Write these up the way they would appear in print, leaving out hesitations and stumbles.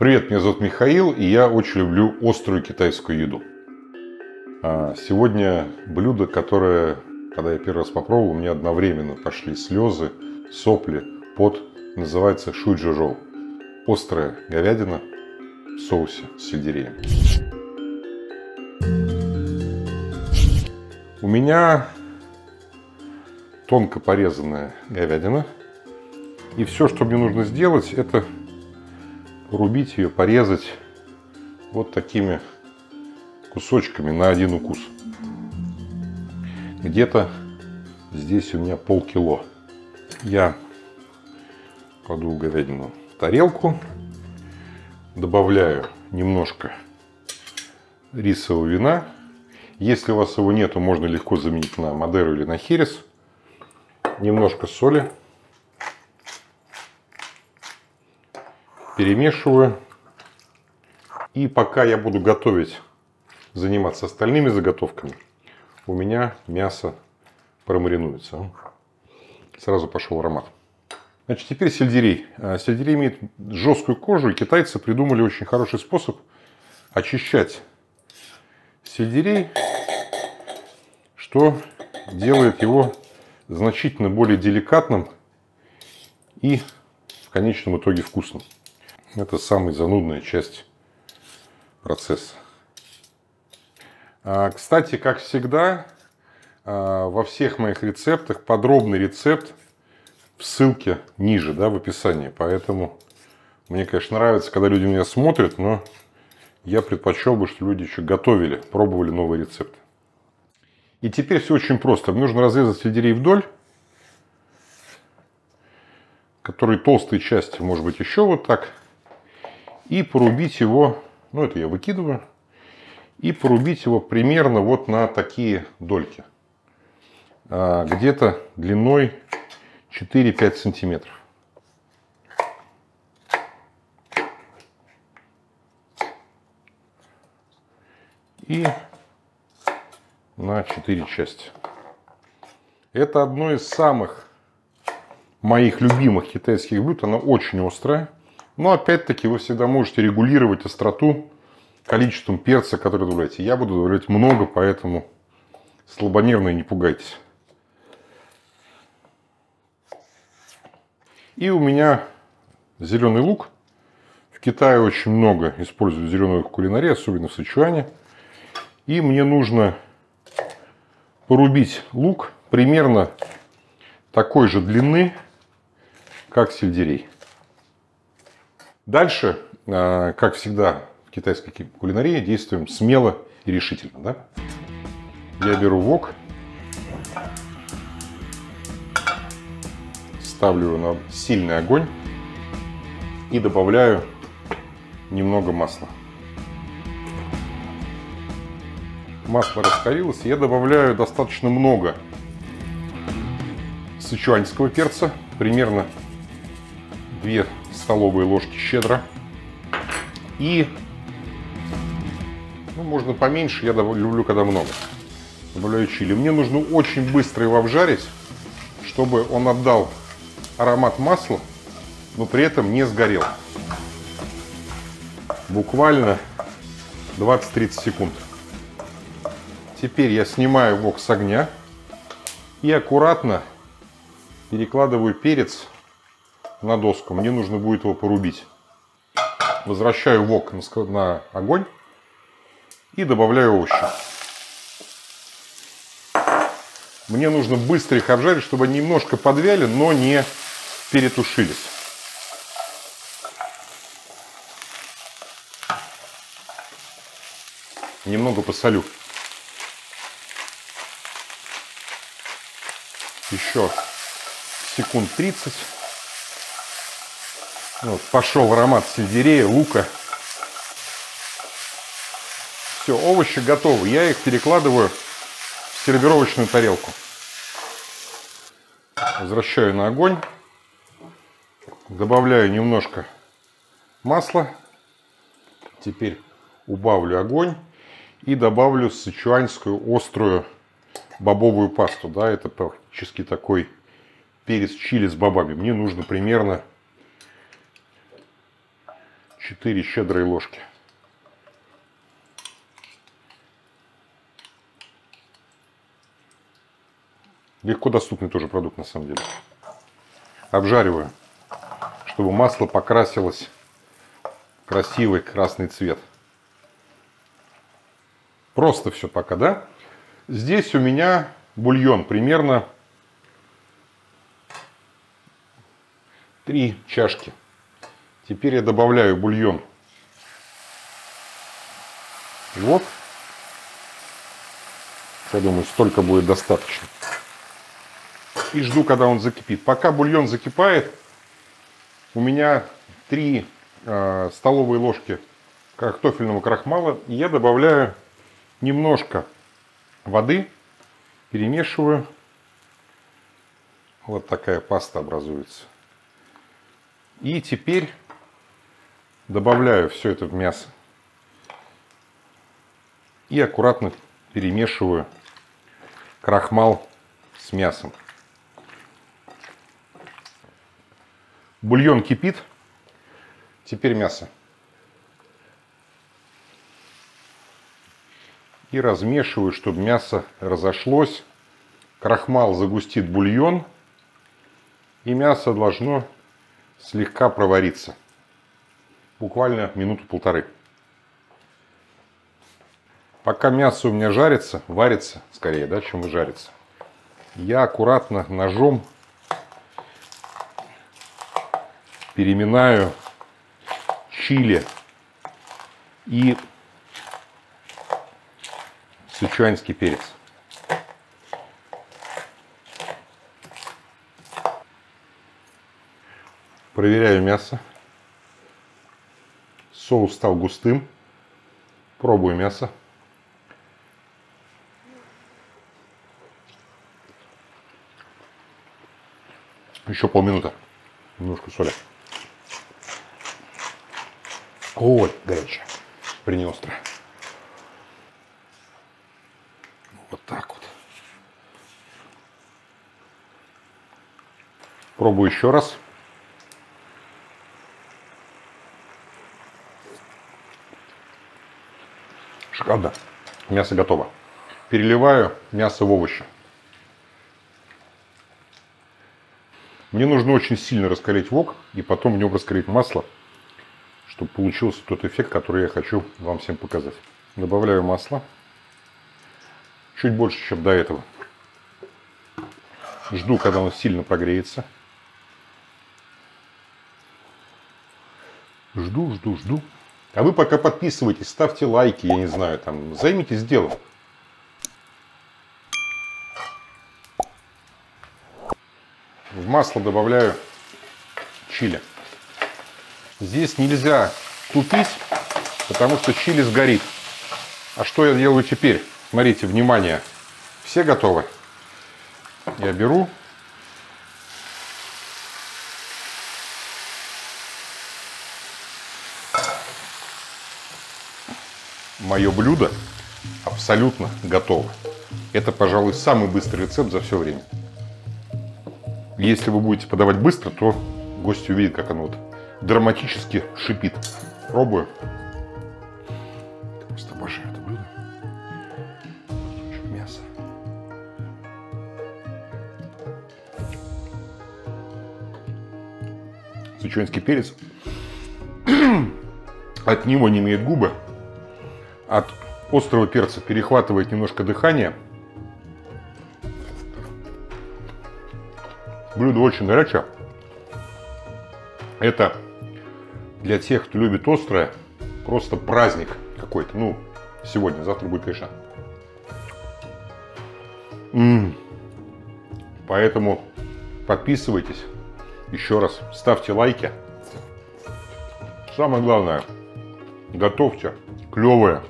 Привет, меня зовут Михаил, и я очень люблю острую китайскую еду. Сегодня блюдо, которое, когда я первый раз попробовал, у меня одновременно пошли слезы, сопли, пот. Называется шуйчжоу. Острая говядина в соусе с сельдереем. У меня тонко порезанная говядина. И все, что мне нужно сделать, это порубить ее, порезать вот такими кусочками на один укус. Где-то здесь у меня полкило. Я кладу говядину в тарелку, добавляю немножко рисового вина. Если у вас его нет, то можно легко заменить на Мадеру или на Херес. Немножко соли. Перемешиваю. И пока я буду готовить, заниматься остальными заготовками, у меня мясо промаринуется. Сразу пошел аромат. Значит, теперь сельдерей. Сельдерей имеет жесткую кожу, и китайцы придумали очень хороший способ очищать сельдерей, что делает его значительно более деликатным и в конечном итоге вкусным. Это самая занудная часть процесса. Кстати, как всегда, во всех моих рецептах подробный рецепт в ссылке ниже, в описании. Поэтому мне, конечно, нравится, когда люди меня смотрят, но я предпочел бы, чтобы люди еще готовили, пробовали новые рецепты. И теперь все очень просто. Мне нужно разрезать сельдерей вдоль, которые толстые части, может быть, еще вот так. И порубить его, это я выкидываю, и порубить его примерно вот на такие дольки. Где-то длиной 4-5 сантиметров. И на 4 части. Это одно из самых моих любимых китайских блюд. Оно очень острое. Но опять-таки вы всегда можете регулировать остроту количеством перца, который добавляете. Я буду добавлять много, поэтому слабонервные не пугайтесь. И у меня зеленый лук. В Китае очень много используют зеленую кулинарию, особенно в Сычуане. И мне нужно порубить лук примерно такой же длины, как сельдерей. Дальше, как всегда в китайской кулинарии, действуем смело и решительно. Я беру вок, ставлю на сильный огонь и добавляю немного масла. Масло раскалилось, я добавляю достаточно много сычуанского перца, примерно 2 столовые ложки щедро. И можно поменьше, я люблю, когда много. Добавляю чили. Мне нужно очень быстро его обжарить, чтобы он отдал аромат масла, но при этом не сгорел. Буквально 20-30 секунд. Теперь я снимаю вок с огня и аккуратно перекладываю перец на доску. Мне нужно будет его порубить. Возвращаю вок на огонь и добавляю овощи. Мне нужно быстро их обжарить, чтобы они немножко подвяли, но не перетушились. Немного посолю. Еще секунд 30. Пошел аромат сельдерея, лука. Все, овощи готовы. Я их перекладываю в сервировочную тарелку. Возвращаю на огонь. Добавляю немножко масла. Теперь убавлю огонь и добавлю сычуанскую острую бобовую пасту. Это практически такой перец чили с бобами. Мне нужно примерно 4 щедрые ложки. Легко доступный тоже продукт на самом деле. Обжариваю, чтобы масло покрасилось в красивый красный цвет. Просто все пока, да? Здесь у меня бульон примерно 3 чашки. Теперь я добавляю бульон. Вот. Я думаю, столько будет достаточно. И жду, когда он закипит. Пока бульон закипает, у меня 3 столовые ложки картофельного крахмала. И я добавляю немножко воды, перемешиваю. Вот такая паста образуется. И теперь добавляю все это в мясо. И аккуратно перемешиваю крахмал с мясом. Бульон кипит. Теперь мясо. И размешиваю, чтобы мясо разошлось. Крахмал загустит бульон. И мясо должно слегка провариться. Буквально минуту-полторы. Пока мясо у меня жарится, варится скорее, да, чем жарится, я аккуратно ножом переминаю чили и сычуанский перец. Проверяю мясо. Соус стал густым. Пробую мясо. Еще полминуты. Немножко соли. Ой, горячая. Не острая. Вот так вот. Пробую еще раз. Шикарно. Мясо готово. Переливаю мясо в овощи. Мне нужно очень сильно раскалить вок и потом в нем раскалить масло, чтобы получился тот эффект, который я хочу вам всем показать. Добавляю масло. Чуть больше, чем до этого. Жду, когда он сильно прогреется. Жду. А вы пока подписывайтесь, ставьте лайки, я не знаю, там, займитесь делом. В масло добавляю чили. Здесь нельзя тупить, потому что чили сгорит. А что я делаю теперь? Смотрите, внимание. Все готовы? Я беру. Мое блюдо абсолютно готово. Это, пожалуй, самый быстрый рецепт за все время. Если вы будете подавать быстро, то гости увидят, как оно вот драматически шипит. Пробую. Просто обожаю это блюдо. Мясо. Сычуанский перец. От него не имеет губы. От острого перца перехватывает немножко дыхание. Блюдо очень горячее. Это для тех, кто любит острое, просто праздник какой-то. Ну, сегодня, завтра будет, конечно. Поэтому подписывайтесь. Еще раз ставьте лайки. Самое главное, готовьте клевое,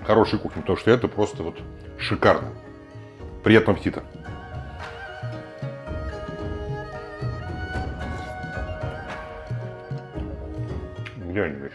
хорошей кухни, потому что это просто вот шикарно. Приятного аппетита! Реально.